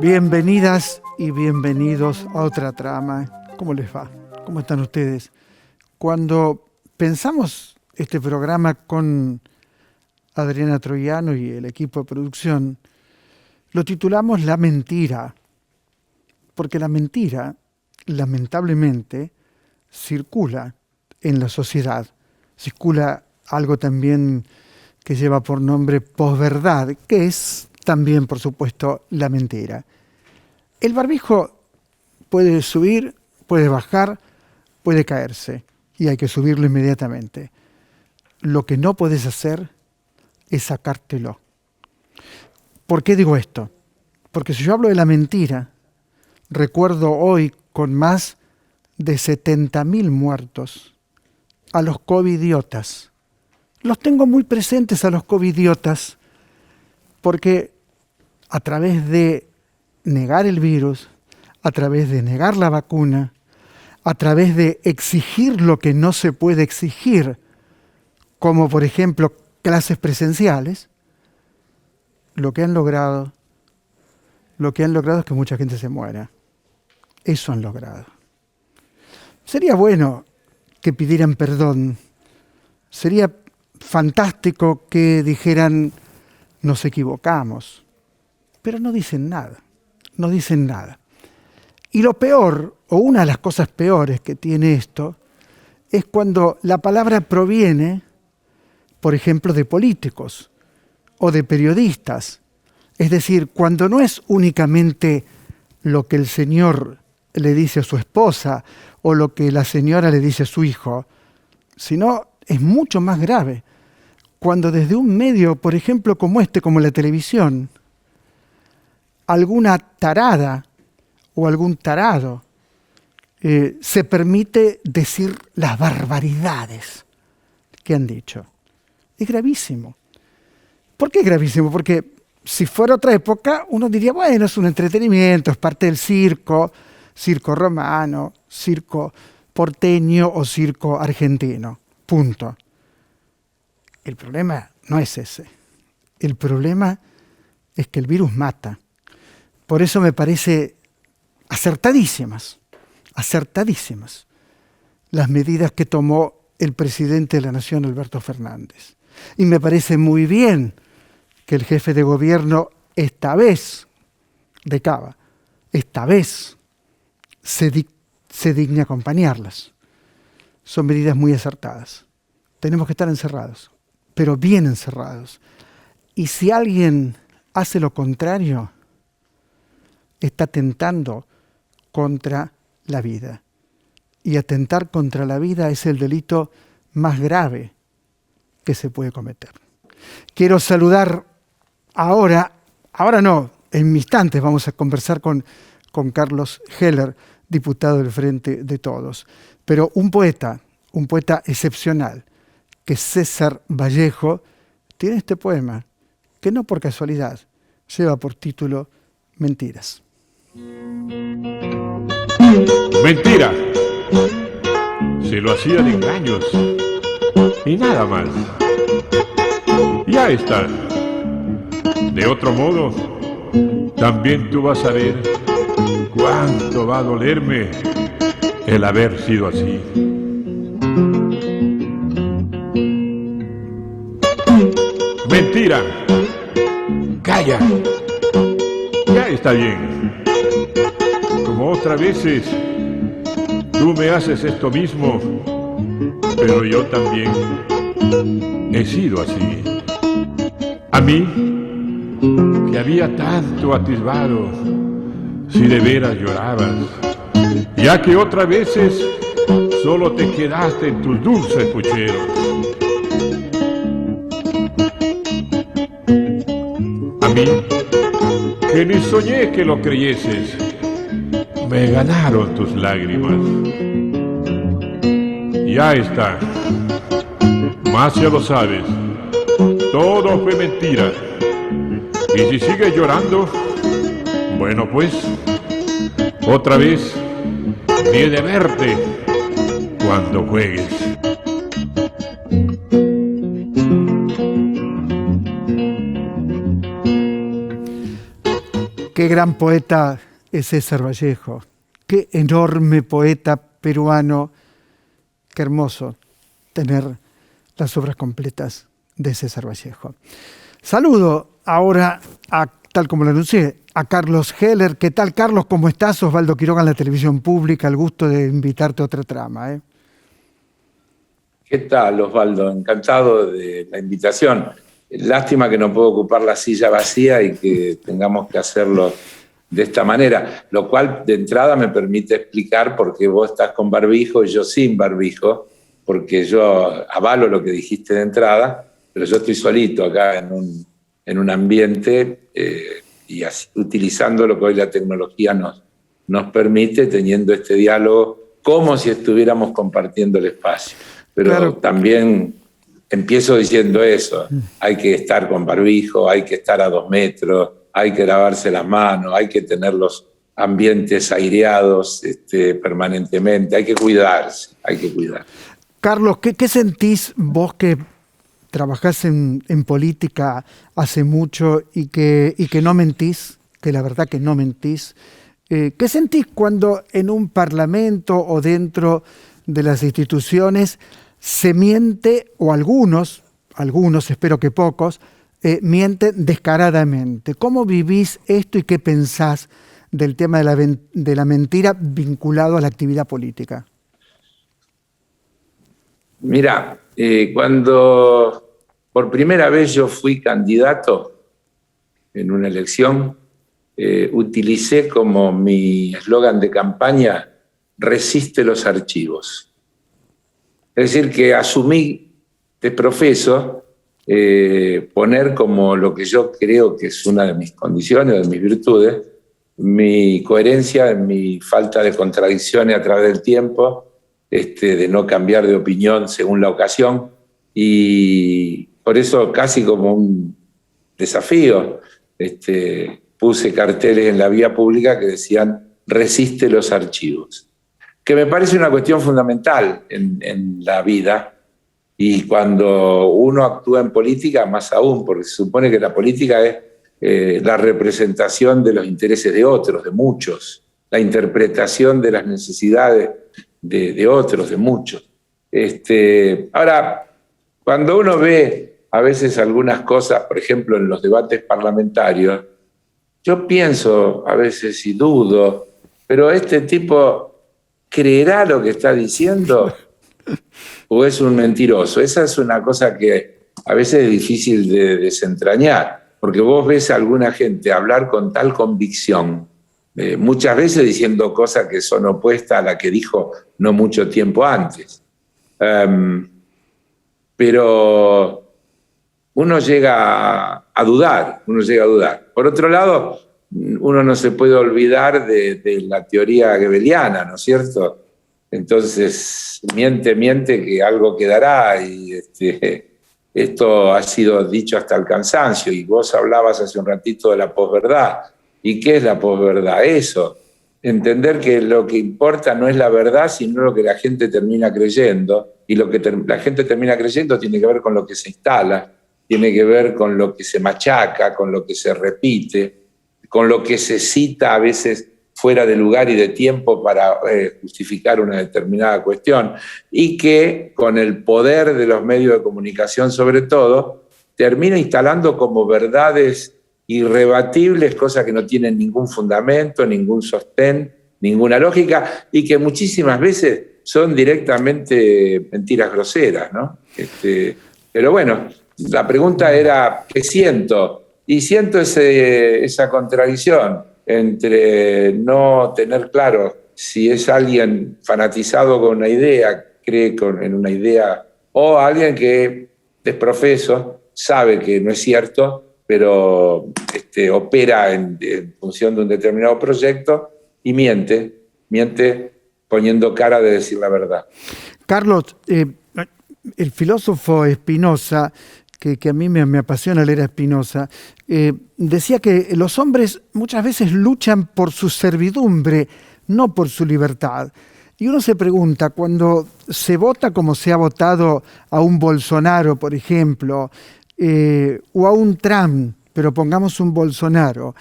Bienvenidas y bienvenidos a otra trama. ¿Cómo les va? ¿Cómo están ustedes? Cuando pensamos este programa con Adriana Troiano y el equipo de producción, lo titulamos La Mentira, porque la mentira, lamentablemente, circula en la sociedad. Circula algo también que lleva por nombre posverdad, que es también, por supuesto, la mentira. El barbijo puede subir, puede bajar, puede caerse, y hay que subirlo inmediatamente. Lo que no puedes hacer es sacártelo. ¿Por qué digo esto? Porque si yo hablo de la mentira, recuerdo hoy con más de 70.000 muertos a los covidiotas. Los tengo muy presentes a los covidiotas porque a través de negar el virus, a través de negar la vacuna, a través de exigir lo que no se puede exigir, como por ejemplo clases presenciales, lo que han logrado es que mucha gente se muera. Eso han logrado. Sería bueno que pidieran perdón. Sería fantástico que dijeran, nos equivocamos. Pero no dicen nada. No dicen nada. Y lo peor, o una de las cosas peores que tiene esto, es cuando la palabra proviene, por ejemplo, de políticos o de periodistas. Es decir, cuando no es únicamente lo que el señor le dice a su esposa o lo que la señora le dice a su hijo, sino es mucho más grave. Cuando desde un medio, por ejemplo, como la televisión, alguna tarada o algún tarado se permite decir las barbaridades que han dicho. Es gravísimo. ¿Por qué es gravísimo? Porque si fuera otra época, uno diría, bueno, es un entretenimiento, es parte del circo romano, circo porteño o circo argentino. Punto. El problema no es ese. El problema es que el virus mata. Por eso me parece acertadísimas las medidas que tomó el presidente de la Nación, Alberto Fernández. Y me parece muy bien que el jefe de gobierno esta vez se digne acompañarlas. Son medidas muy acertadas. Tenemos que estar encerrados, pero bien encerrados. Y si alguien hace lo contrario, está atentando contra la vida. Y atentar contra la vida es el delito más grave que se puede cometer. Quiero saludar en instantes vamos a conversar con Carlos Heller, diputado del Frente de Todos. Pero un poeta excepcional, que es César Vallejo, tiene este poema, que no por casualidad lleva por título Mentiras. Mentira. Se lo hacía de engaños y nada más. Ya está. De otro modo, también tú vas a ver cuánto va a dolerme el haber sido así. Mentira. Calla. Ya está bien. Como otras veces, tú me haces esto mismo, pero yo también he sido así. A mí, que había tanto atisbado, si de veras llorabas, ya que otras veces solo te quedaste en tus dulces pucheros. A mí, que ni soñé que lo creyeses, me ganaron tus lágrimas. Ya está, más ya lo sabes, todo fue mentira. Y si sigues llorando, bueno pues, otra vez, ni he de verte cuando juegues. Qué gran poeta es César Vallejo, qué enorme poeta peruano, qué hermoso tener las obras completas de César Vallejo. Saludo ahora, tal como lo anuncié, a Carlos Heller. ¿Qué tal, Carlos? ¿Cómo estás? Osvaldo Quiroga en la televisión pública, el gusto de invitarte a Otra Trama. ¿Qué tal, Osvaldo? Encantado de la invitación. Lástima que no puedo ocupar la silla vacía y que tengamos que hacerlo de esta manera, lo cual de entrada me permite explicar por qué vos estás con barbijo y yo sin barbijo, porque yo avalo lo que dijiste de entrada, pero yo estoy solito acá en un ambiente y así, utilizando lo que hoy la tecnología nos permite, teniendo este diálogo como si estuviéramos compartiendo el espacio. Pero claro, también empiezo diciendo eso, hay que estar con barbijo, hay que estar a 2 metros, hay que lavarse las manos, hay que tener los ambientes aireados permanentemente, hay que cuidarse, hay que cuidar. Carlos, ¿qué sentís vos que trabajás en política hace mucho y que no mentís, que la verdad que no mentís? ¿Qué sentís cuando en un parlamento o dentro de las instituciones se miente, o algunos, espero que pocos, mienten descaradamente? ¿Cómo vivís esto y qué pensás del tema de la mentira vinculado a la actividad política? Mira, cuando por primera vez yo fui candidato en una elección, utilicé como mi eslogan de campaña: resiste los archivos. Es decir, que asumí, te profeso, poner como lo que yo creo que es una de mis condiciones, de mis virtudes, mi coherencia, mi falta de contradicciones a través del tiempo, de no cambiar de opinión según la ocasión, y por eso casi como un desafío puse carteles en la vía pública que decían resiste los archivos, que me parece una cuestión fundamental en la vida, y cuando uno actúa en política más aún, porque se supone que la política es la representación de los intereses de otros, de muchos, la interpretación de las necesidades de otros, de muchos. Ahora, cuando uno ve a veces algunas cosas, por ejemplo, en los debates parlamentarios, yo pienso a veces y dudo, pero ¿este tipo creerá lo que está diciendo o es un mentiroso? Esa es una cosa que a veces es difícil de desentrañar, porque vos ves a alguna gente hablar con tal convicción, muchas veces diciendo cosas que son opuestas a la que dijo no mucho tiempo antes. Pero uno llega a dudar, Por otro lado, uno no se puede olvidar de la teoría goebbeliana, ¿no es cierto? Entonces, miente que algo quedará, y esto ha sido dicho hasta el cansancio, y vos hablabas hace un ratito de la posverdad. ¿Y qué es la posverdad? Eso, entender que lo que importa no es la verdad, sino lo que la gente termina creyendo, y lo que la gente termina creyendo tiene que ver con lo que se instala, tiene que ver con lo que se machaca, con lo que se repite, con lo que se cita a veces fuera de lugar y de tiempo para justificar una determinada cuestión, y que con el poder de los medios de comunicación sobre todo, termina instalando como verdades irrebatibles cosas que no tienen ningún fundamento, ningún sostén, ninguna lógica, y que muchísimas veces son directamente mentiras groseras, ¿no? Pero bueno, la pregunta era, ¿qué siento? Y siento esa contradicción entre no tener claro si es alguien fanatizado con una idea, cree en una idea, o alguien que desprofeso, sabe que no es cierto, pero opera en función de un determinado proyecto y miente poniendo cara de decir la verdad. Carlos, el filósofo Spinoza, que a mí me apasiona leer a Spinoza, decía que los hombres muchas veces luchan por su servidumbre, no por su libertad. Y uno se pregunta, cuando se vota como se ha votado a un Bolsonaro, por ejemplo, o a un Trump, pero pongamos un Bolsonaro,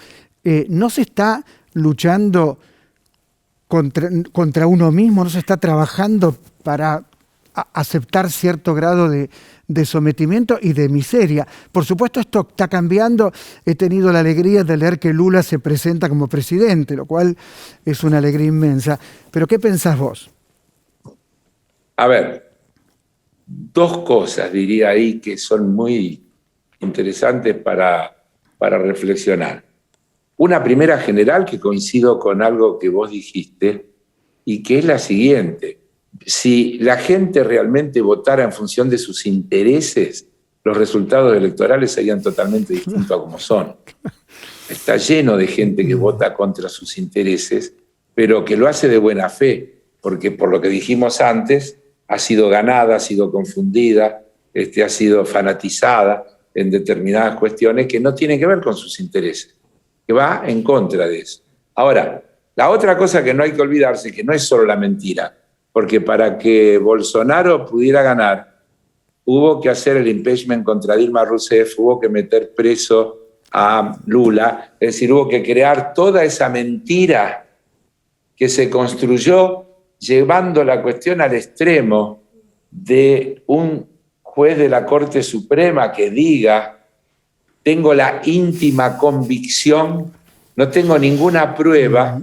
¿no se está luchando contra uno mismo? ¿No se está trabajando para aceptar cierto grado de sometimiento y de miseria? Por supuesto, esto está cambiando. He tenido la alegría de leer que Lula se presenta como presidente, lo cual es una alegría inmensa. Pero ¿qué pensás vos? A ver, dos cosas diría ahí que son muy interesantes para reflexionar. Una primera general, que coincido con algo que vos dijiste, y que es la siguiente. Si la gente realmente votara en función de sus intereses, los resultados electorales serían totalmente distintos a como son. Está lleno de gente que vota contra sus intereses, pero que lo hace de buena fe, porque por lo que dijimos antes, ha sido ganada, ha sido confundida, ha sido fanatizada en determinadas cuestiones que no tienen que ver con sus intereses, que va en contra de eso. Ahora, la otra cosa que no hay que olvidarse, que no es solo la mentira, porque para que Bolsonaro pudiera ganar, hubo que hacer el impeachment contra Dilma Rousseff, hubo que meter preso a Lula, es decir, hubo que crear toda esa mentira que se construyó llevando la cuestión al extremo de un juez de la Corte Suprema que diga: tengo la íntima convicción, no tengo ninguna prueba,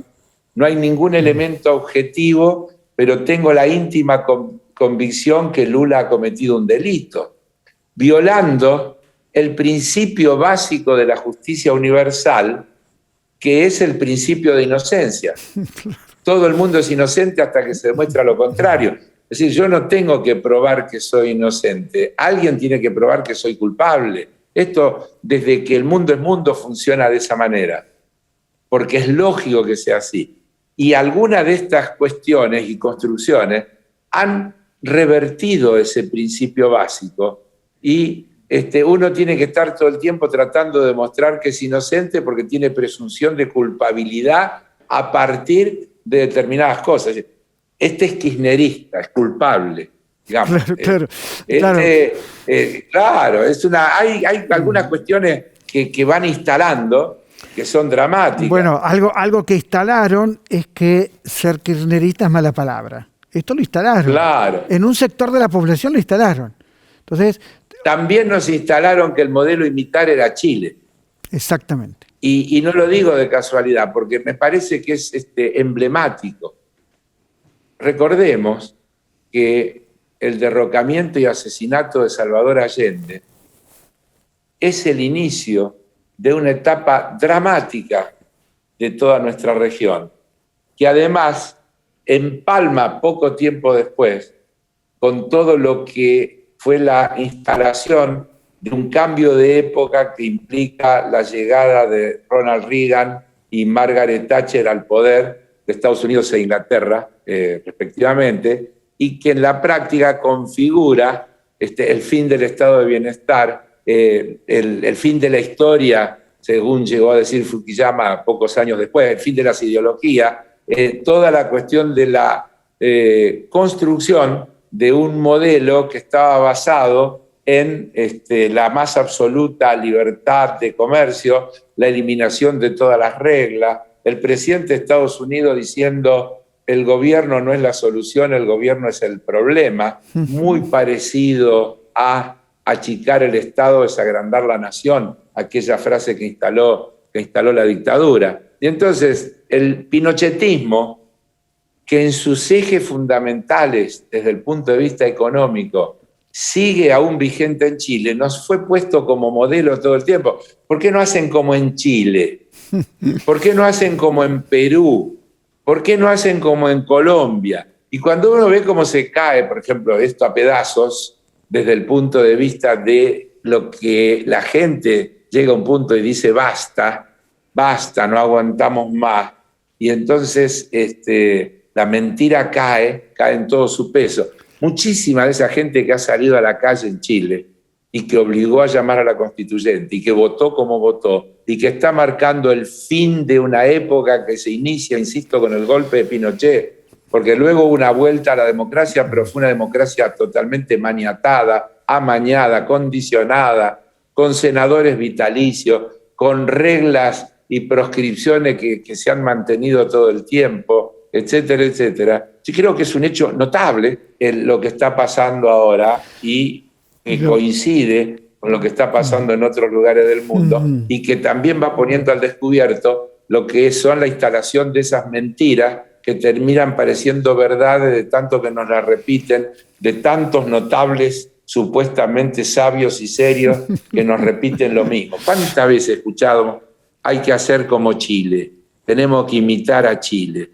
no hay ningún elemento objetivo, pero tengo la íntima convicción que Lula ha cometido un delito, violando el principio básico de la justicia universal, que es el principio de inocencia. Todo el mundo es inocente hasta que se demuestra lo contrario. Es decir, yo no tengo que probar que soy inocente, alguien tiene que probar que soy culpable. Esto, desde que el mundo es mundo, funciona de esa manera, porque es lógico que sea así. Y algunas de estas cuestiones y construcciones han revertido ese principio básico y uno tiene que estar todo el tiempo tratando de demostrar que es inocente porque tiene presunción de culpabilidad a partir de determinadas cosas. Este es kirchnerista, es culpable, digamos. Claro. Claro, hay algunas cuestiones que van instalando que son dramáticas. Bueno, algo que instalaron es que ser kirchnerista es mala palabra. Esto lo instalaron. Claro. En un sector de la población lo instalaron. Entonces, también nos instalaron que el modelo imitar era Chile. Exactamente. Y no lo digo de casualidad, porque me parece que es emblemático. Recordemos que el derrocamiento y asesinato de Salvador Allende es el inicio de una etapa dramática de toda nuestra región, que además empalma poco tiempo después con todo lo que fue la instalación de un cambio de época que implica la llegada de Ronald Reagan y Margaret Thatcher al poder de Estados Unidos e Inglaterra, respectivamente, y que en la práctica configura el fin del estado de bienestar, el fin de la historia, según llegó a decir Fukuyama pocos años después, el fin de las ideologías, toda la cuestión de la construcción de un modelo que estaba basado en la más absoluta libertad de comercio, la eliminación de todas las reglas, el presidente de Estados Unidos diciendo: el gobierno no es la solución, el gobierno es el problema, muy parecido a achicar el Estado, desagrandar la nación, aquella frase que instaló la dictadura. Y entonces el pinochetismo, que en sus ejes fundamentales desde el punto de vista económico sigue aún vigente en Chile, nos fue puesto como modelo todo el tiempo. ¿Por qué no hacen como en Chile? ¿Por qué no hacen como en Perú? ¿Por qué no hacen como en Colombia? Y cuando uno ve cómo se cae, por ejemplo, esto a pedazos, desde el punto de vista de lo que la gente llega a un punto y dice: basta, no aguantamos más. Y entonces la mentira cae en todo su peso. Muchísima de esa gente que ha salido a la calle en Chile y que obligó a llamar a la constituyente y que votó como votó y que está marcando el fin de una época que se inicia, insisto, con el golpe de Pinochet, porque luego hubo una vuelta a la democracia, pero fue una democracia totalmente maniatada, amañada, condicionada, con senadores vitalicios, con reglas y proscripciones que se han mantenido todo el tiempo, etcétera, etcétera. Yo creo que es un hecho notable lo que está pasando ahora y que coincide con lo que está pasando en otros lugares del mundo y que también va poniendo al descubierto lo que son la instalación de esas mentiras que terminan pareciendo verdades de tanto que nos las repiten, de tantos notables supuestamente sabios y serios que nos repiten lo mismo. ¿Cuántas veces he escuchado, hay que hacer como Chile, tenemos que imitar a Chile?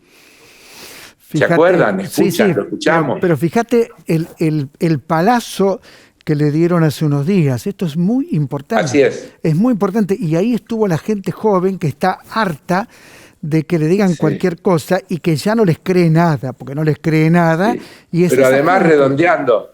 Fíjate, ¿se acuerdan? ¿Escuchan? Sí, ¿Lo escuchamos? Pero fíjate el palazo que le dieron hace unos días. Esto es muy importante. Así es. Es muy importante. Y ahí estuvo la gente joven que está harta de que le digan cualquier cosa y que ya no les cree nada, porque no les cree nada. Sí. Y es pero además, redondeando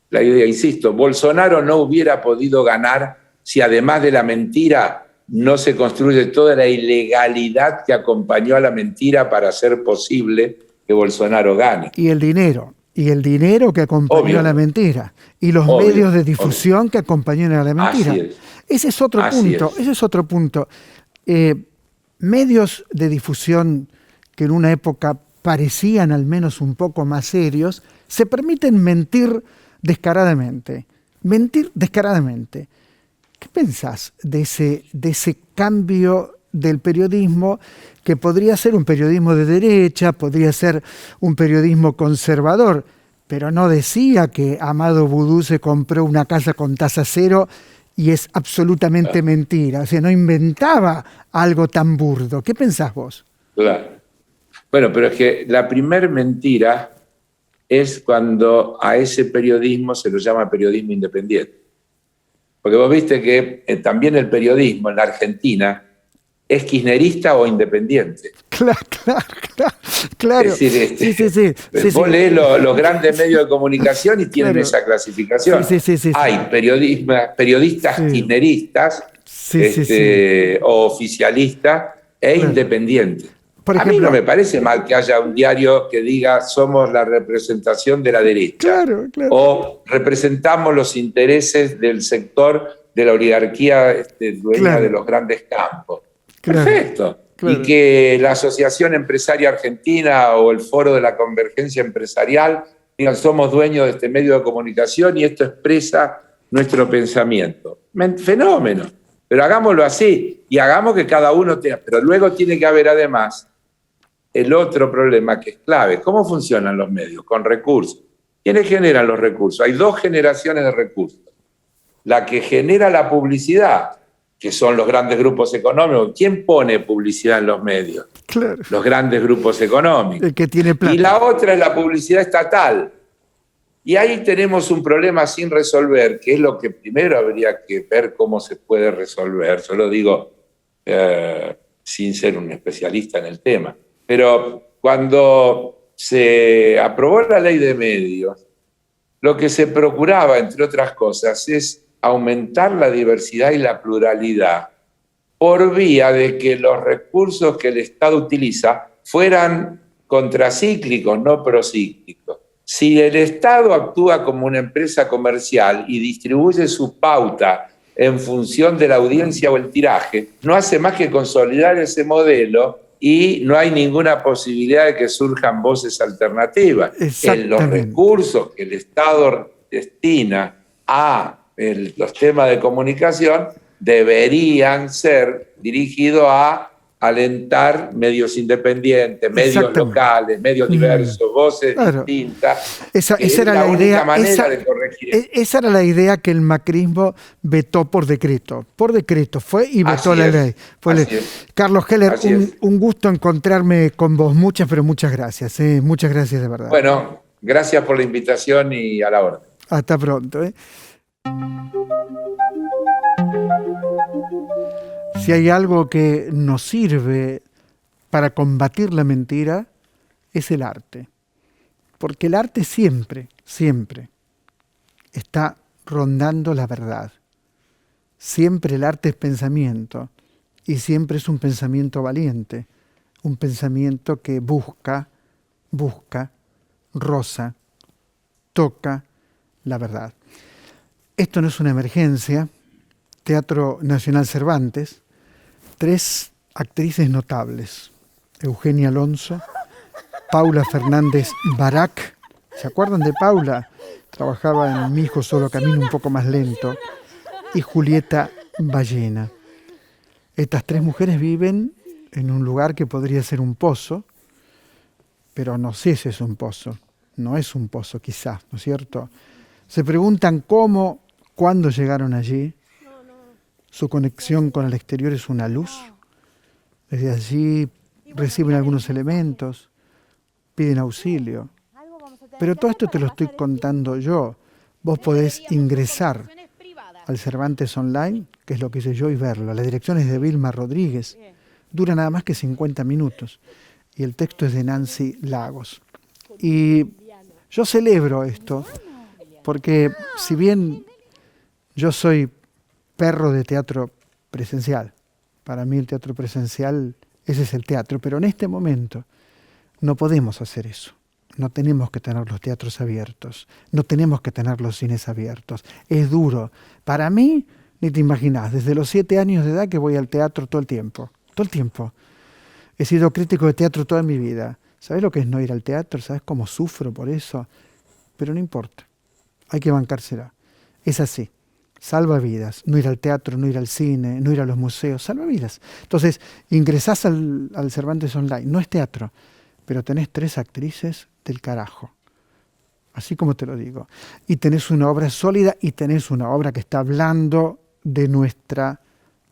la idea, insisto, Bolsonaro no hubiera podido ganar si además de la mentira no se construye toda la ilegalidad que acompañó a la mentira para hacer posible que Bolsonaro gane. Y el dinero que acompañó a la mentira. Y los medios de difusión que acompañaron a la mentira. Así es. Ese es otro punto. Ese es otro punto. Medios de difusión que en una época parecían al menos un poco más serios, se permiten mentir descaradamente. Mentir descaradamente. ¿Qué pensás de ese cambio del periodismo, que podría ser un periodismo de derecha, podría ser un periodismo conservador, pero no decía que Amado Vudú se compró una casa con tasa cero y es absolutamente mentira? O sea, no inventaba algo tan burdo. ¿Qué pensás vos? Claro. Bueno, pero es que la primer mentira es cuando a ese periodismo se lo llama periodismo independiente. Porque vos viste que también el periodismo en la Argentina es kirchnerista o independiente. Claro. Es decir, vos lees los grandes medios de comunicación y tienen esa clasificación. Hay periodistas kirchneristas o oficialistas independientes. A mí no me parece mal que haya un diario que diga somos la representación de la derecha o representamos los intereses del sector de la oligarquía dueña de los grandes campos. Perfecto. Y que la Asociación Empresaria Argentina o el Foro de la Convergencia Empresarial digan somos dueños de este medio de comunicación y esto expresa nuestro pensamiento. Fenómeno. Pero hagámoslo así y hagamos que cada uno tenga. Pero luego tiene que haber además el otro problema que es clave. ¿Cómo funcionan los medios? Con recursos. ¿Quiénes generan los recursos? Hay dos generaciones de recursos. La que genera la publicidad, que son los grandes grupos económicos. ¿Quién pone publicidad en los medios? Claro. Los grandes grupos económicos. El que tiene plata. Y la otra es la publicidad estatal. Y ahí tenemos un problema sin resolver, que es lo que primero habría que ver cómo se puede resolver. Yo lo digo sin ser un especialista en el tema. Pero cuando se aprobó la ley de medios, lo que se procuraba, entre otras cosas, es aumentar la diversidad y la pluralidad por vía de que los recursos que el Estado utiliza fueran contracíclicos, no procíclicos. Si el Estado actúa como una empresa comercial y distribuye su pauta en función de la audiencia o el tiraje, no hace más que consolidar ese modelo y no hay ninguna posibilidad de que surjan voces alternativas. Los recursos que el Estado destina a los temas de comunicación deberían ser dirigidos a alentar medios independientes, medios locales, medios diversos, voces distintas. Esa era la idea. De corregir. Esa era la idea que el macrismo vetó por decreto. Por decreto fue y vetó la ley. Carlos Heller, un gusto encontrarme con vos. Muchas gracias. Muchas gracias de verdad. Bueno, gracias por la invitación y a la orden. Hasta pronto. Si hay algo que nos sirve para combatir la mentira, es el arte. Porque el arte siempre está rondando la verdad. Siempre el arte es pensamiento y siempre es un pensamiento valiente, un pensamiento que busca, roza, toca la verdad. Esto no es una emergencia. Teatro Nacional Cervantes, 3 actrices notables: Eugenia Alonso, Paula Fernández Barak. ¿Se acuerdan de Paula? Trabajaba en Mi hijo solo camina un poco más lento. Y Julieta Ballena. Estas tres mujeres viven en un lugar que podría ser un pozo, pero no sé si es un pozo. No es un pozo, quizás, ¿no es cierto? Se preguntan cómo, cuándo llegaron allí. Su conexión con el exterior es una luz. Desde allí reciben algunos elementos, piden auxilio. Pero todo esto te lo estoy contando yo. Vos podés ingresar al Cervantes Online, que es lo que hice yo, y verlo. La dirección es de Vilma Rodríguez. Dura nada más que 50 minutos. Y el texto es de Nancy Lagos. Y yo celebro esto, porque si bien yo soy perro de teatro presencial, para mí el teatro presencial, ese es el teatro, pero en este momento no podemos hacer eso. No tenemos que tener los teatros abiertos, no tenemos que tener los cines abiertos. Es duro. Para mí, ni te imaginás, desde los 7 años de edad que voy al teatro todo el tiempo. Todo el tiempo. He sido crítico de teatro toda mi vida. ¿Sabes lo que es no ir al teatro? ¿Sabes cómo sufro por eso? Pero no importa. Hay que bancársela. Es así. Salva vidas. No ir al teatro, no ir al cine, no ir a los museos. Salva vidas. Entonces, ingresás al Cervantes Online. No es teatro, pero tenés 3 actrices del carajo. Así como te lo digo. Y tenés una obra sólida y tenés una obra que está hablando de nuestra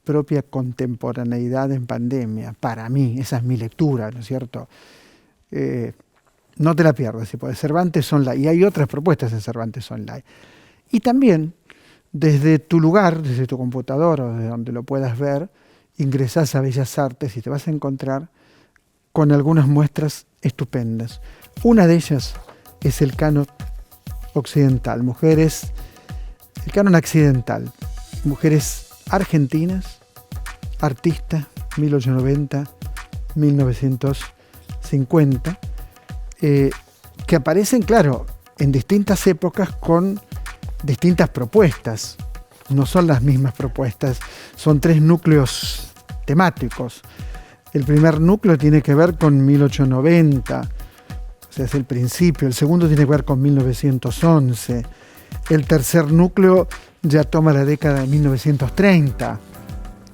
propia contemporaneidad en pandemia. Para mí, esa es mi lectura, ¿no es cierto? No te la pierdas, si puedes. Cervantes Online. Y hay otras propuestas en Cervantes Online. Y también, desde tu lugar, desde tu computadora o desde donde lo puedas ver, ingresás a Bellas Artes y te vas a encontrar con algunas muestras estupendas. Una de ellas es el canon occidental, el canon accidental, mujeres argentinas, artistas, 1890, 1950, que aparecen, claro, en distintas épocas con distintas propuestas. No son las mismas propuestas, son 3 núcleos temáticos. El primer núcleo tiene que ver con 1890, o sea, es el principio. El segundo tiene que ver con 1911. El tercer núcleo ya toma la década de 1930.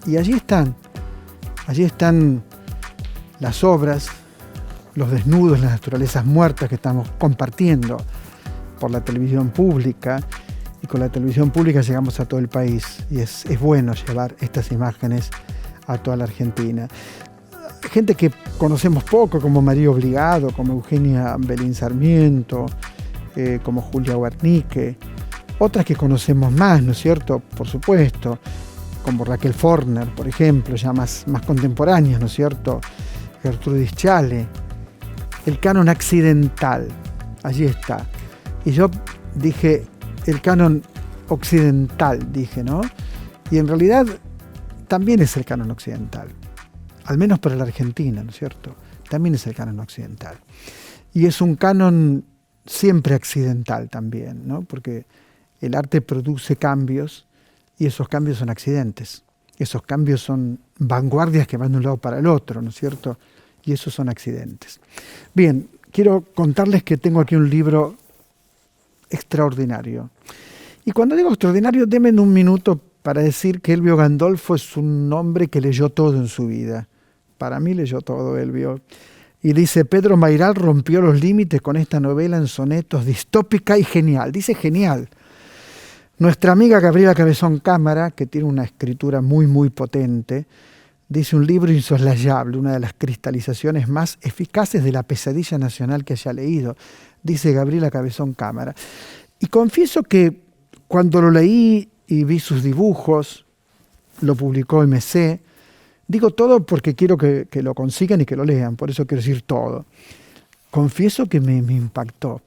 Y allí están las obras, los desnudos, las naturalezas muertas que estamos compartiendo por la televisión pública. Y con la televisión pública llegamos a todo el país. Y es bueno llevar estas imágenes a toda la Argentina. Gente que conocemos poco, como María Obligado, como Eugenia Belín Sarmiento, como Julia Wernicke. Otras que conocemos más, ¿no es cierto? Por supuesto, como Raquel Forner, por ejemplo, ya más contemporáneas, ¿no es cierto? Gertrudis Chale. El canon accidental, allí está. Y yo dije, el canon occidental, dije, ¿no? Y en realidad también es el canon occidental. Al menos para la Argentina, ¿no es cierto? También es el canon occidental. Y es un canon siempre accidental también, ¿no? Porque el arte produce cambios y esos cambios son accidentes. Esos cambios son vanguardias que van de un lado para el otro, ¿no es cierto? Y esos son accidentes. Bien, quiero contarles que tengo aquí un libro extraordinario. Y cuando digo extraordinario, denme un minuto para decir que Elvio Gandolfo es un hombre que leyó todo en su vida. Para mí leyó todo Elvio. Y dice, Pedro Mayral rompió los límites con esta novela en sonetos distópica y genial. Dice genial. Nuestra amiga Gabriela Cabezón Cámara, que tiene una escritura muy potente, dice un libro insoslayable, una de las cristalizaciones más eficaces de la pesadilla nacional que haya leído, dice Gabriela Cabezón Cámara. Y confieso que cuando lo leí y vi sus dibujos, lo publicó MC, digo todo porque quiero que lo consigan y que lo lean, por eso quiero decir todo. Confieso que me impactó.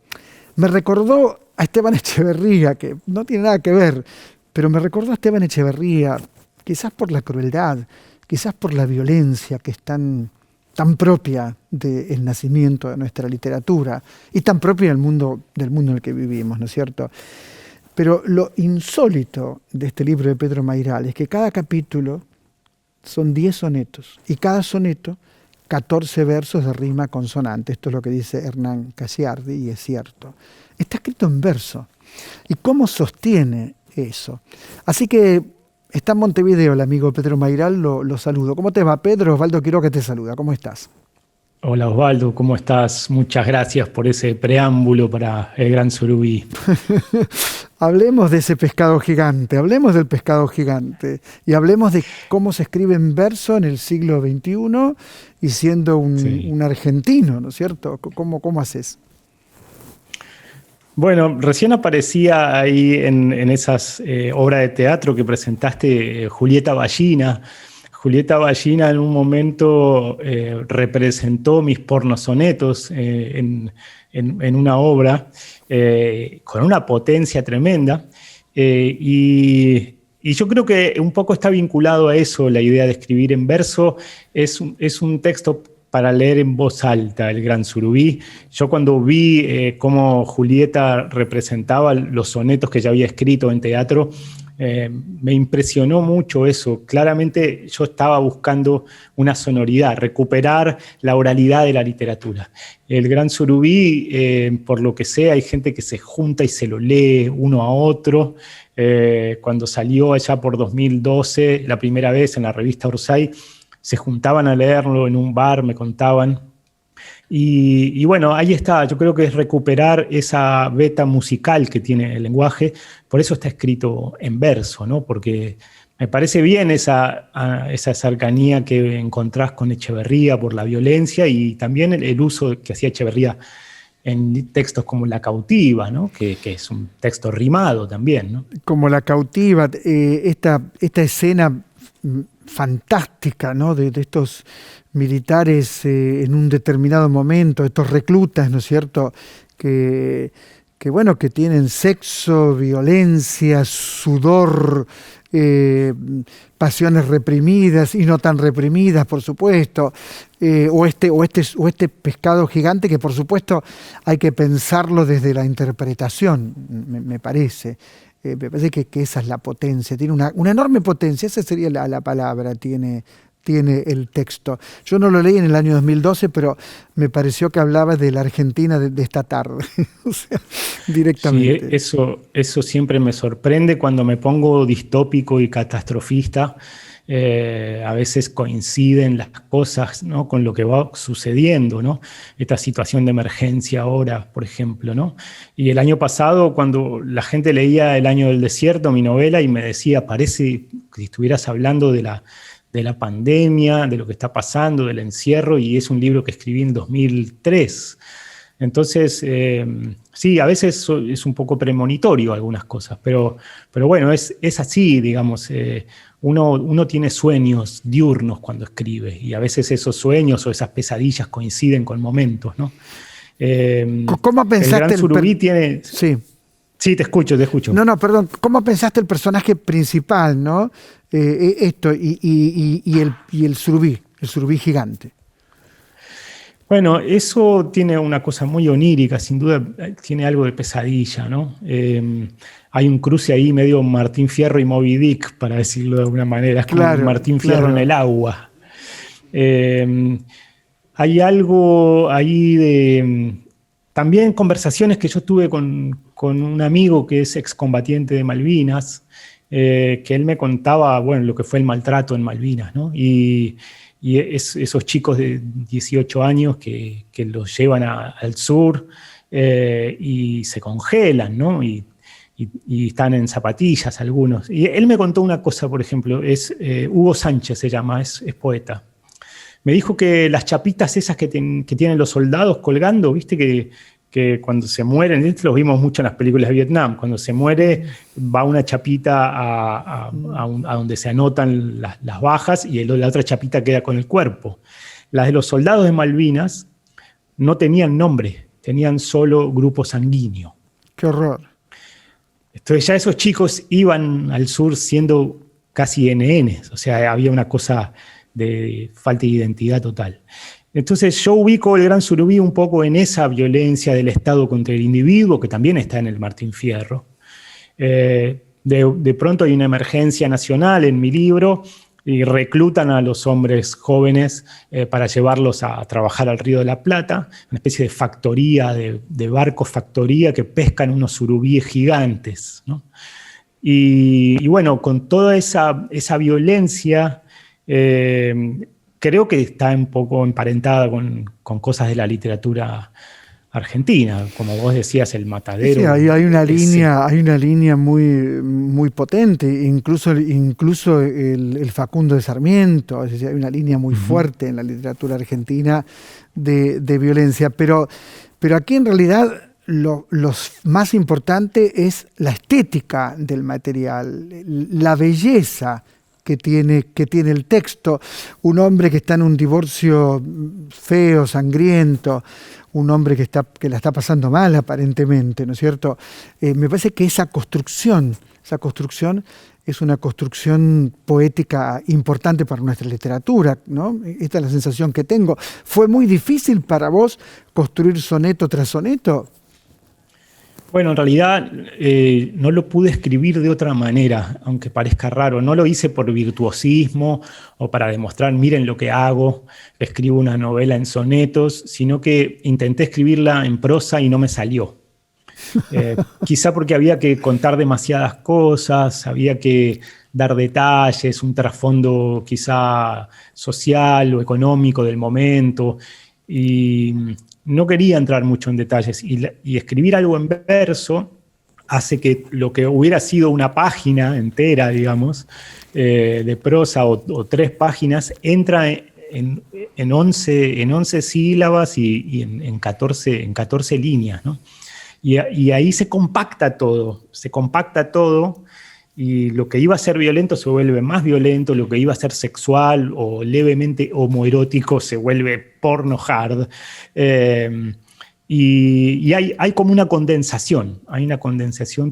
Me recordó a Esteban Echeverría, que no tiene nada que ver, pero me recordó a Esteban Echeverría, quizás por la crueldad, quizás por la violencia que es tan propia del nacimiento de nuestra literatura y tan propia del mundo en el que vivimos, ¿no es cierto? Pero lo insólito de este libro de Pedro Mayral es que cada capítulo Son 10 sonetos. Y cada soneto, 14 versos de rima consonante. Esto es lo que dice Hernán Casiardi y es cierto. Está escrito en verso. ¿Y cómo sostiene eso? Así que está en Montevideo el amigo Pedro Mayral, lo saludo. ¿Cómo te va, Pedro? Osvaldo Quiroga te saluda. ¿Cómo estás? Hola Osvaldo, ¿cómo estás? Muchas gracias por ese preámbulo para el Gran Surubí. Hablemos de ese pescado gigante, hablemos del pescado gigante y hablemos de cómo se escribe en verso en el siglo XXI y siendo un argentino, ¿no es cierto? ¿Cómo haces? Bueno, recién aparecía ahí en esas obras de teatro que presentaste Julieta Ballina. Julieta Ballina en un momento representó mis pornosonetos en una obra con una potencia tremenda y yo creo que un poco está vinculado a eso, la idea de escribir en verso. Es un texto para leer en voz alta, el Gran Surubí. Yo cuando vi cómo Julieta representaba los sonetos que ya había escrito en teatro, me impresionó mucho eso. Claramente yo estaba buscando una sonoridad, recuperar la oralidad de la literatura. El Gran Surubí, por lo que sea, hay gente que se junta y se lo lee uno a otro. Cuando salió allá por 2012, la primera vez en la revista Orsay, se juntaban a leerlo en un bar, me contaban. Y bueno, ahí está, yo creo que es recuperar esa beta musical que tiene el lenguaje, por eso está escrito en verso, ¿no? Porque me parece bien esa cercanía que encontrás con Echeverría por la violencia y también el uso que hacía Echeverría en textos como La Cautiva, ¿no? Que es un texto rimado también, ¿no? Como La Cautiva, esta escena fantástica, ¿no? de estos militares en un determinado momento, estos reclutas, ¿no es cierto?, que tienen sexo, violencia, sudor, pasiones reprimidas y no tan reprimidas, por supuesto, o este pescado gigante que por supuesto hay que pensarlo desde la interpretación, me parece. Me parece que esa es la potencia, tiene una enorme potencia, esa sería la palabra, tiene el texto. Yo no lo leí en el año 2012, pero me pareció que hablaba de la Argentina de esta tarde, o sea, directamente. Sí, eso siempre me sorprende cuando me pongo distópico y catastrofista. A veces coinciden las cosas, ¿no?, con lo que va sucediendo, ¿no? Esta situación de emergencia ahora, por ejemplo, ¿no? Y el año pasado, cuando la gente leía El año del desierto, mi novela, y me decía, parece que estuvieras hablando de la pandemia, de lo que está pasando, del encierro, y es un libro que escribí en 2003. Entonces, sí, a veces es un poco premonitorio algunas cosas, pero bueno, es así, digamos. Uno tiene sueños diurnos cuando escribe, y a veces esos sueños o esas pesadillas coinciden con momentos, ¿no? ¿Cómo pensaste el Gran Surubí tiene... Sí. Sí, te escucho. No, perdón. ¿Cómo pensaste el personaje principal, ¿no? Esto y el surubí gigante? Bueno, eso tiene una cosa muy onírica, sin duda tiene algo de pesadilla, ¿no? Hay un cruce ahí medio Martín Fierro y Moby Dick, para decirlo de alguna manera, es como Martín Fierro en el agua. Hay algo ahí de... También conversaciones que yo tuve con un amigo que es excombatiente de Malvinas, que él me contaba, bueno, lo que fue el maltrato en Malvinas, ¿no? Y esos chicos de 18 años que los llevan al sur y se congelan, ¿no? Y están en zapatillas algunos. Y él me contó una cosa, por ejemplo, Hugo Sánchez se llama, es poeta. Me dijo que las chapitas esas que tienen los soldados colgando, viste que cuando se mueren, esto lo vimos mucho en las películas de Vietnam, cuando se muere va una chapita a donde se anotan las bajas y la otra chapita queda con el cuerpo. Las de los soldados de Malvinas no tenían nombre, tenían solo grupo sanguíneo. ¡Qué horror! Entonces ya esos chicos iban al sur siendo casi NNs, o sea, había una cosa de falta de identidad total. Entonces yo ubico el Gran Surubí un poco en esa violencia del Estado contra el individuo, que también está en el Martín Fierro. De pronto hay una emergencia nacional en mi libro, y reclutan a los hombres jóvenes para llevarlos a trabajar al Río de la Plata, una especie de factoría, de barco factoría que pescan unos surubíes gigantes, ¿no? Y bueno, con toda esa violencia, creo que está un poco emparentada con cosas de la literatura argentina, como vos decías, El Matadero. Sí, hay una línea muy, muy potente, incluso el Facundo de Sarmiento, es decir, hay una línea muy fuerte en la literatura argentina de violencia, pero aquí en realidad lo más importante es la estética del material, la belleza que tiene el texto. Un hombre que está en un divorcio feo, sangriento, un hombre que la está pasando mal aparentemente, ¿no es cierto? Me parece que esa construcción es una construcción poética importante para nuestra literatura, ¿no? Esta es la sensación que tengo. ¿Fue muy difícil para vos construir soneto tras soneto? Bueno, en realidad no lo pude escribir de otra manera, aunque parezca raro. No lo hice por virtuosismo o para demostrar, miren lo que hago, escribo una novela en sonetos, sino que intenté escribirla en prosa y no me salió. Quizá porque había que contar demasiadas cosas, había que dar detalles, un trasfondo quizá social o económico del momento, y no quería entrar mucho en detalles, y escribir algo en verso hace que lo que hubiera sido una página entera, digamos, de prosa o 3 páginas, entra en 11 sílabas y en 14 líneas, ¿no? Y ahí se compacta todo, y lo que iba a ser violento se vuelve más violento, lo que iba a ser sexual o levemente homoerótico se vuelve porno hard. Y hay como una condensación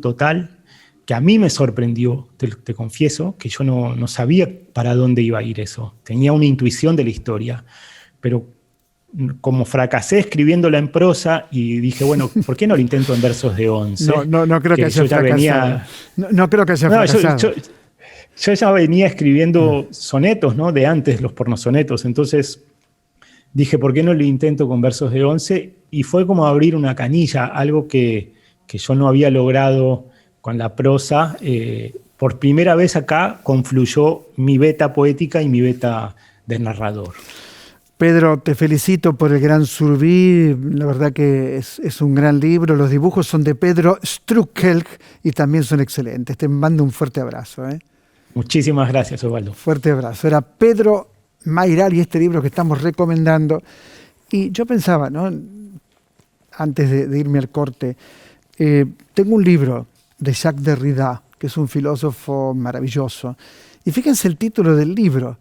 total que a mí me sorprendió, te confieso, que yo no sabía para dónde iba a ir eso. Tenía una intuición de la historia, pero como fracasé escribiéndola en prosa y dije, bueno, ¿por qué no lo intento en versos de 11? No creo que haya fracasado. No creo que haya fracasado. Yo ya venía escribiendo sonetos, ¿no? De antes, los pornosonetos. Entonces dije, ¿por qué no lo intento con versos de 11? Y fue como abrir una canilla, algo que yo no había logrado con la prosa. Por primera vez acá confluyó mi beta poética y mi beta de narrador. Pedro, te felicito por El Gran Surubí, la verdad que es un gran libro, los dibujos son de Pedro Struckelk y también son excelentes. Te mando un fuerte abrazo. Muchísimas gracias, Osvaldo. Fuerte abrazo. Era Pedro Mayral y este libro que estamos recomendando. Y yo pensaba, ¿no? Antes de irme al corte, tengo un libro de Jacques Derrida, que es un filósofo maravilloso. Y fíjense el título del libro.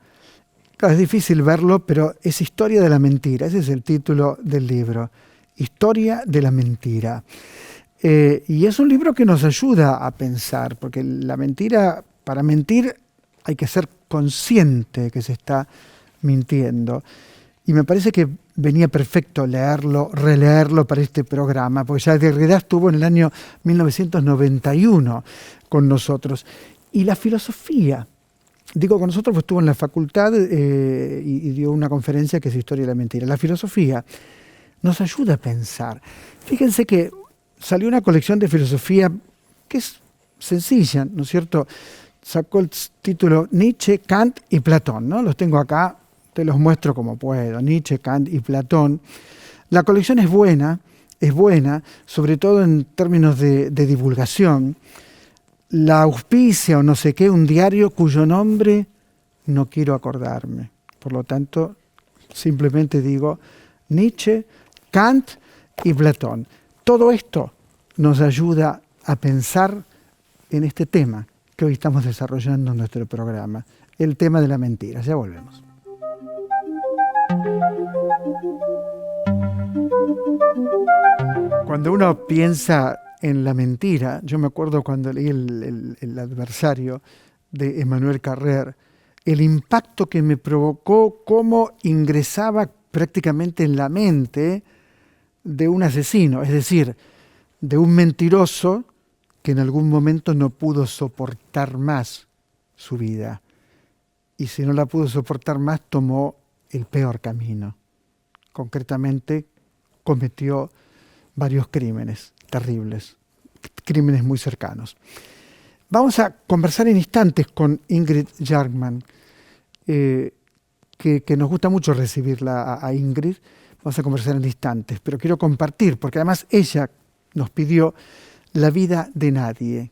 Claro, es difícil verlo, pero es Historia de la mentira. Ese es el título del libro. Historia de la mentira. Y es un libro que nos ayuda a pensar, porque la mentira, para mentir hay que ser consciente que se está mintiendo. Y me parece que venía perfecto leerlo, releerlo para este programa, porque ya Derrida estuvo en el año 1991 con nosotros. Y la filosofía, digo con nosotros, pues estuvo en la facultad y dio una conferencia que es Historia de la mentira. La filosofía nos ayuda a pensar. Fíjense que salió una colección de filosofía que es sencilla, ¿no es cierto? Sacó el título Nietzsche, Kant y Platón, ¿no? Los tengo acá, te los muestro como puedo. Nietzsche, Kant y Platón. La colección es buena, sobre todo en términos de divulgación. La auspicia o no sé qué, un diario cuyo nombre no quiero acordarme. Por lo tanto, simplemente digo Nietzsche, Kant y Platón. Todo esto nos ayuda a pensar en este tema que hoy estamos desarrollando en nuestro programa, el tema de la mentira. Ya volvemos. Cuando uno piensa en la mentira, yo me acuerdo cuando leí el adversario de Emmanuel Carrère, el impacto que me provocó, cómo ingresaba prácticamente en la mente de un asesino, es decir, de un mentiroso que en algún momento no pudo soportar más su vida. y si no la pudo soportar más, tomó el peor camino. Concretamente, cometió varios crímenes terribles, crímenes muy cercanos. Vamos a conversar en instantes con Ingrid Jargman, que nos gusta mucho recibirla a Ingrid. Vamos a conversar en instantes, pero quiero compartir, porque además ella nos pidió La vida de nadie,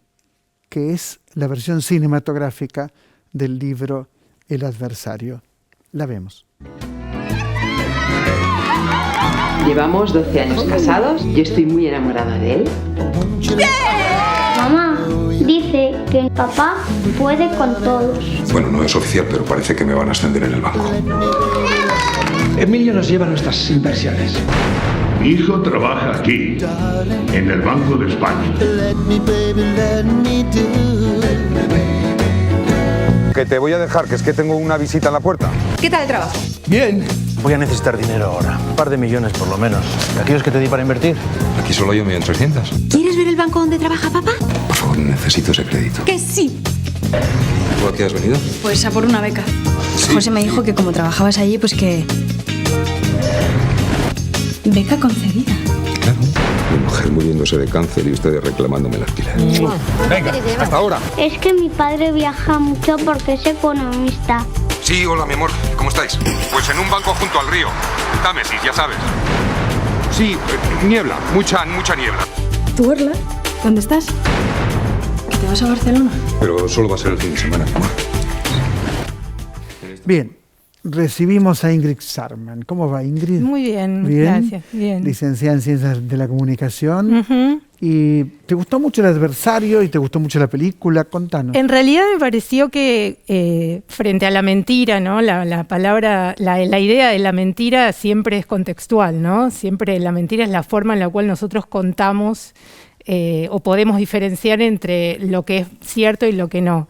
que es la versión cinematográfica del libro El adversario. La vemos. Llevamos 12 años casados, yo estoy muy enamorada de él. Mamá dice que papá puede con todos. Bueno, no es oficial, pero parece que me van a ascender en el banco. Emilio nos lleva nuestras inversiones. Mi hijo trabaja aquí, en el Banco de España. Que te voy a dejar, que es que tengo una visita en la puerta. ¿Qué tal el trabajo? Bien. Voy a necesitar dinero ahora, un par de millones por lo menos. ¿Y aquellos que te di para invertir? Aquí solo yo me dan 300. ¿Quieres ver el banco donde trabaja papá? Por favor, necesito ese crédito. Que sí. ¿Tú a qué has venido? Pues a por una beca. Sí. José me dijo que como trabajabas allí, pues que... Beca concedida. Claro. Mi mujer muriéndose de cáncer y ustedes reclamándome el alquiler. Venga, hasta ahora. Es que mi padre viaja mucho porque es economista. Sí, hola, mi amor. ¿Cómo estáis? Pues en un banco junto al río. Támesis, ya sabes. Sí, niebla. Mucha niebla. ¿Tú, Orla? ¿Dónde estás? ¿Que te vas a Barcelona? Pero solo va a ser el fin de semana, mi amor. Bien, recibimos a Ingrid Jargman. ¿Cómo va, Ingrid? Muy bien, ¿Bien? Gracias. Bien. Licenciada en Ciencias de la Comunicación. Uh-huh. ¿Y te gustó mucho El adversario y te gustó mucho la película? Contanos. En realidad me pareció que frente a la mentira, ¿no? La palabra, la idea de la mentira siempre es contextual, ¿no? Siempre la mentira es la forma en la cual nosotros contamos o podemos diferenciar entre lo que es cierto y lo que no.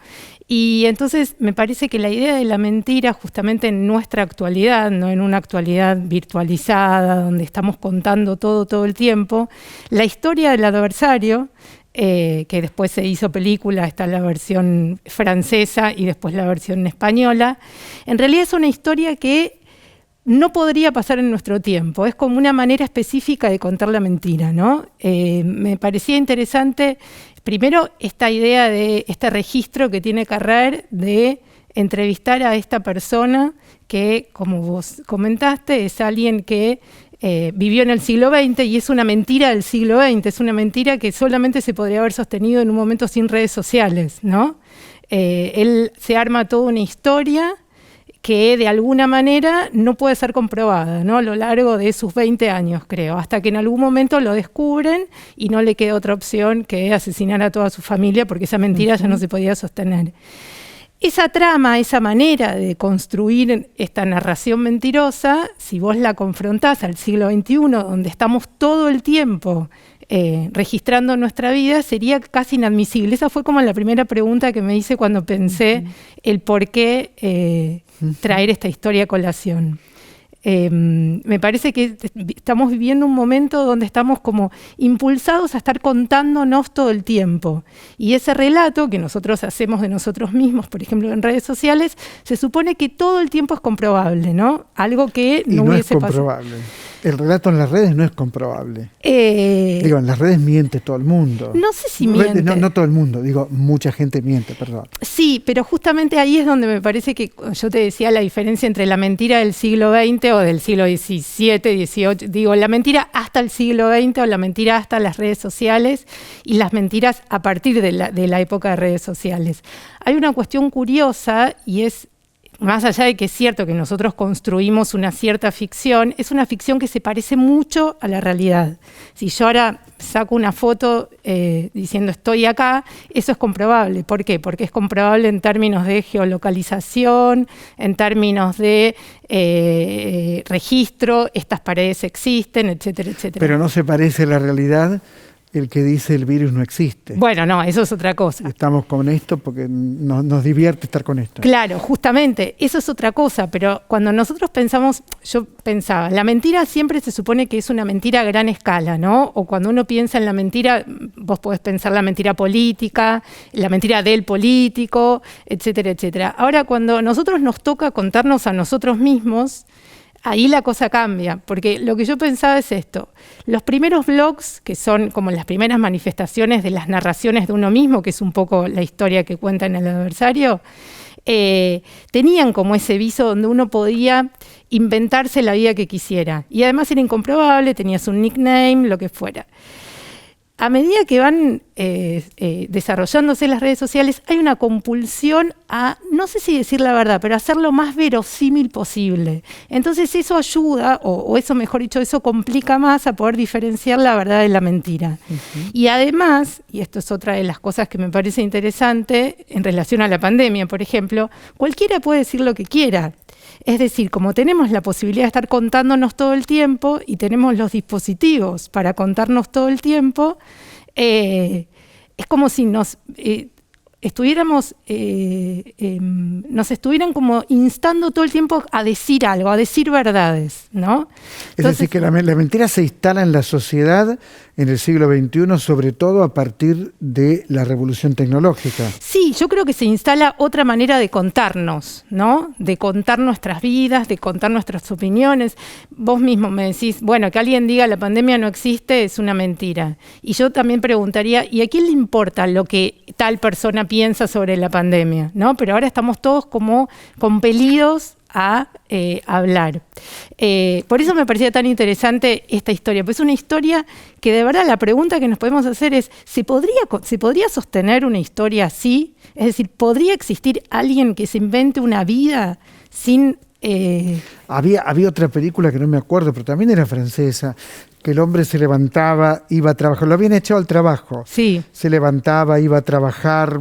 Y entonces me parece que la idea de la mentira, justamente en nuestra actualidad, no en una actualidad virtualizada, donde estamos contando todo el tiempo, la historia del adversario, que después se hizo película, está la versión francesa y después la versión española, en realidad es una historia que no podría pasar en nuestro tiempo, es como una manera específica de contar la mentira, ¿no? Me parecía interesante, primero, esta idea de este registro que tiene Carrer de entrevistar a esta persona que, como vos comentaste, es alguien que vivió en el siglo XX y es una mentira del siglo XX, es una mentira que solamente se podría haber sostenido en un momento sin redes sociales, ¿no? Él se arma toda una historia que de alguna manera no puede ser comprobada, ¿no? A lo largo de sus 20 años, creo, hasta que en algún momento lo descubren y no le queda otra opción que asesinar a toda su familia porque esa mentira ya no se podía sostener. Esa trama, esa manera de construir esta narración mentirosa, si vos la confrontás al siglo XXI, donde estamos todo el tiempo registrando nuestra vida, sería casi inadmisible. Esa fue como la primera pregunta que me hice cuando pensé el por qué traer esta historia a colación. Me parece que estamos viviendo un momento donde estamos como impulsados a estar contándonos todo el tiempo. Y ese relato que nosotros hacemos de nosotros mismos, por ejemplo, en redes sociales, se supone que todo el tiempo es comprobable, ¿no? Algo que no hubiese pasado. El relato en las redes no es comprobable. Digo, en las redes miente todo el mundo. No sé si miente. No todo el mundo, digo, mucha gente miente, perdón. Sí, pero justamente ahí es donde me parece que yo te decía la diferencia entre la mentira del siglo XX o del siglo XVII, XVIII, digo, la mentira hasta el siglo XX o la mentira hasta las redes sociales y las mentiras a partir de la época de redes sociales. Hay una cuestión curiosa y es, más allá de que es cierto que nosotros construimos una cierta ficción, es una ficción que se parece mucho a la realidad. Si yo ahora saco una foto diciendo estoy acá, eso es comprobable. ¿Por qué? Porque es comprobable en términos de geolocalización, en términos de registro, estas paredes existen, etcétera, etcétera. Pero no se parece la realidad el que dice el virus no existe. Bueno, no, eso es otra cosa. Estamos con esto porque nos divierte estar con esto. Claro, justamente, eso es otra cosa, pero cuando nosotros pensamos, yo pensaba, la mentira siempre se supone que es una mentira a gran escala, ¿no? O cuando uno piensa en la mentira, vos podés pensar la mentira política, la mentira del político, etcétera, etcétera. Ahora, cuando a nosotros nos toca contarnos a nosotros mismos, ahí la cosa cambia, porque lo que yo pensaba es esto. Los primeros blogs, que son como las primeras manifestaciones de las narraciones de uno mismo, que es un poco la historia que cuenta en El Adversario, tenían como ese viso donde uno podía inventarse la vida que quisiera. Y además era incomprobable, tenías un nickname, lo que fuera. A medida que van desarrollándose las redes sociales, hay una compulsión a, no sé si decir la verdad, pero a hacer lo más verosímil posible. Entonces eso ayuda, o eso mejor dicho, eso complica más a poder diferenciar la verdad de la mentira. Uh-huh. Y además, y esto es otra de las cosas que me parece interesante en relación a la pandemia, por ejemplo, cualquiera puede decir lo que quiera. Es decir, como tenemos la posibilidad de estar contándonos todo el tiempo y tenemos los dispositivos para contarnos todo el tiempo, es como si nos estuvieran como instando todo el tiempo a decir algo, a decir verdades, ¿no? Entonces, es decir, que la mentira se instala en la sociedad en el siglo XXI, sobre todo a partir de la revolución tecnológica. Sí, yo creo que se instala otra manera de contarnos, ¿no? De contar nuestras vidas, de contar nuestras opiniones. Vos mismo me decís, bueno, que alguien diga la pandemia no existe es una mentira. Y yo también preguntaría, ¿y a quién le importa lo que tal persona piensa sobre la pandemia? ¿No? Pero ahora estamos todos como compelidos a hablar. Por eso me parecía tan interesante esta historia, pues es una historia que de verdad la pregunta que nos podemos hacer es, ¿se podría sostener una historia así? Es decir, ¿podría existir alguien que se invente una vida sin... Había otra película que no me acuerdo, pero también era francesa, que el hombre se levantaba, iba a trabajar, lo habían echado al trabajo. Sí. Se levantaba, iba a trabajar,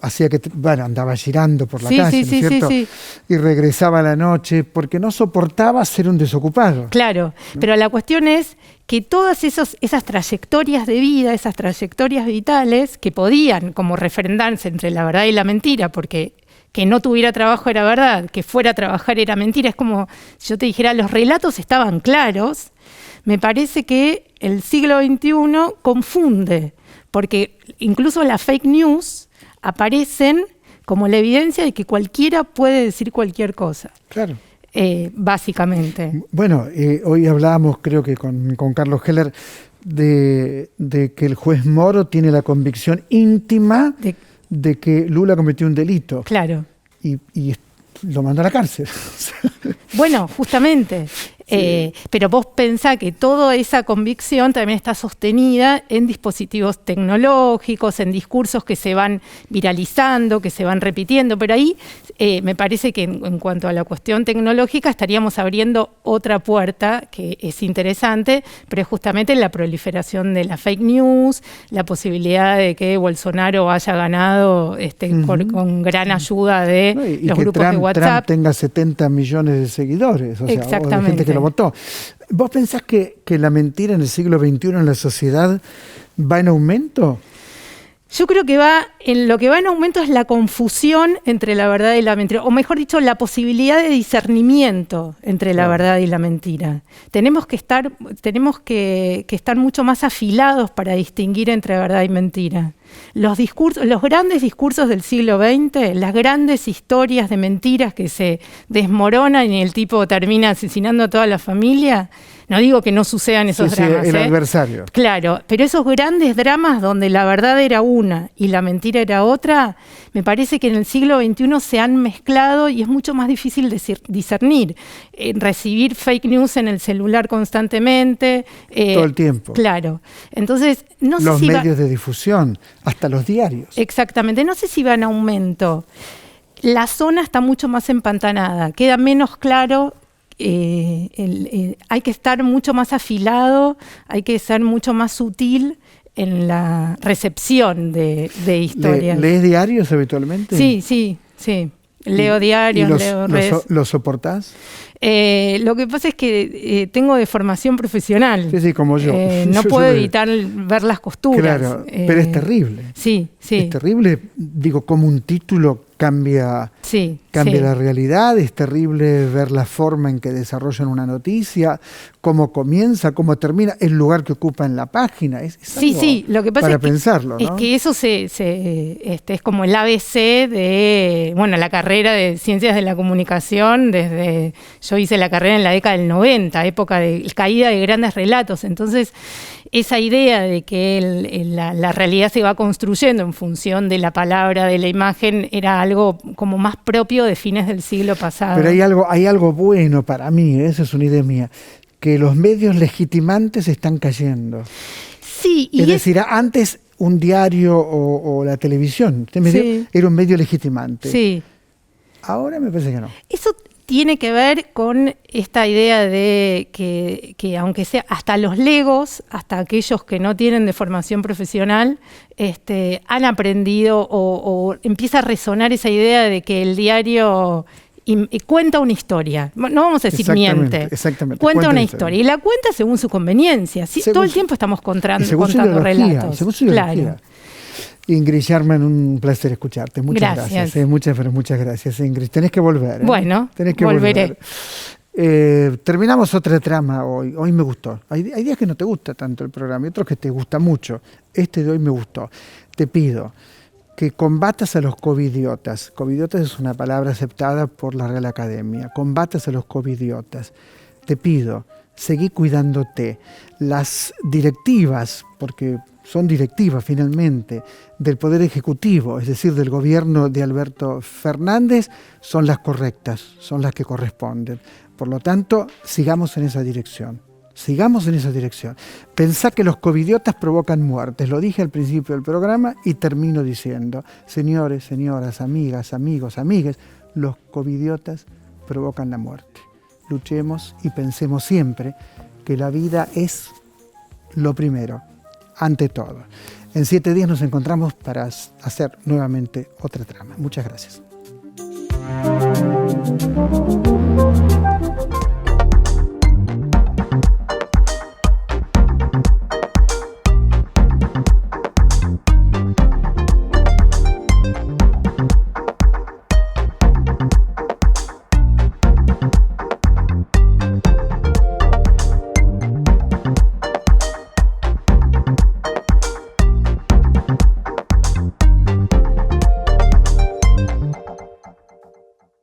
hacía que, andaba girando por la calle, ¿no es cierto? Sí. Y regresaba a la noche porque no soportaba ser un desocupado. Claro, ¿no? Pero la cuestión es que todas esas trayectorias de vida, esas trayectorias vitales que podían como refrendarse entre la verdad y la mentira, porque que no tuviera trabajo era verdad, que fuera a trabajar era mentira, es como si yo te dijera, los relatos estaban claros. Me parece que el siglo XXI confunde, porque incluso las fake news aparecen como la evidencia de que cualquiera puede decir cualquier cosa. Claro. Básicamente. Bueno, hoy hablábamos, creo que con Carlos Heller, de que el juez Moro tiene la convicción íntima de que Lula cometió un delito. Claro. Y lo mandó a la cárcel. Bueno, justamente. Sí. Pero vos pensá que toda esa convicción también está sostenida en dispositivos tecnológicos, en discursos que se van viralizando, que se van repitiendo, pero ahí me parece que en cuanto a la cuestión tecnológica estaríamos abriendo otra puerta que es interesante, pero es justamente la proliferación de la fake news, la posibilidad de que Bolsonaro haya ganado con gran ayuda de los grupos de WhatsApp. Trump tenga 70 millones de seguidores, o sea, o de gente que lo votó. ¿Vos pensás que la mentira en el siglo XXI en la sociedad va en aumento? Yo creo que lo que va en aumento es la confusión entre la verdad y la mentira, o mejor dicho, la posibilidad de discernimiento entre la verdad y la mentira. Tenemos que estar mucho más afilados para distinguir entre verdad y mentira. Los grandes discursos del siglo XX, las grandes historias de mentiras que se desmoronan y el tipo termina asesinando a toda la familia. No digo que no sucedan esos dramas. El adversario. Claro, pero esos grandes dramas donde la verdad era una y la mentira era otra, me parece que en el siglo XXI se han mezclado y es mucho más difícil discernir. Recibir fake news en el celular constantemente. Todo el tiempo. Claro. Entonces, no sé los si medios de difusión, hasta los diarios. Exactamente. No sé si va en aumento. La zona está mucho más empantanada. Queda menos claro. Hay que estar mucho más afilado, hay que ser mucho más sutil en la recepción de historias. ¿Lees diarios habitualmente? Sí. Leo diarios, leo redes. ¿Los soportás? Lo que pasa es que tengo de formación profesional. Sí, como yo. No puedo evitar ver las costuras. Claro, pero es terrible. Sí. Es terrible, digo, como un título cambia la realidad. Es terrible ver la forma en que desarrollan una noticia, cómo comienza, cómo termina, el lugar que ocupa en la página. Es algo lo que pasa para es que, pensarlo, ¿no? es que eso es como el ABC de la carrera de Ciencias de la Comunicación. Yo hice la carrera en la década del 90, época de caída de grandes relatos. Entonces, esa idea de que la realidad se va construyendo en función de la palabra, de la imagen, era algo como más propio de fines del siglo pasado. Pero hay algo bueno para mí, esa es una idea mía, que los medios legitimantes están cayendo. Sí. Es decir, antes un diario o la televisión era un medio legitimante. Sí. Ahora me parece que no. Eso tiene que ver con esta idea de que aunque sea hasta los legos, hasta aquellos que no tienen de formación profesional, han aprendido o empieza a resonar esa idea de que el diario cuenta una historia. No vamos a decir miente. Exactamente. Cuenta una historia. Y la cuenta según su conveniencia. Todo el tiempo estamos contando relatos. Según su ideología. Ingrid Sharman, un placer escucharte. Muchas gracias. Muchas gracias, Ingrid. Tenés que volver. Bueno, volveré. Terminamos otra trama hoy. Hoy me gustó. Hay días que no te gusta tanto el programa y otros que te gusta mucho. Este de hoy me gustó. Te pido que combatas a los covidiotas. Covidiotas es una palabra aceptada por la Real Academia. Combatas a los covidiotas. Te pido, seguí cuidándote. Las directivas, porque son directivas finalmente, del Poder Ejecutivo, es decir, del gobierno de Alberto Fernández, son las correctas, son las que corresponden. Por lo tanto, sigamos en esa dirección. Pensá que los covidiotas provocan muertes. Lo dije al principio del programa y termino diciendo, señores, señoras, amigas, amigos, amigues, los covidiotas provocan la muerte. Luchemos y pensemos siempre que la vida es lo primero, ante todo. En 7 días nos encontramos para hacer nuevamente otra trama. Muchas gracias.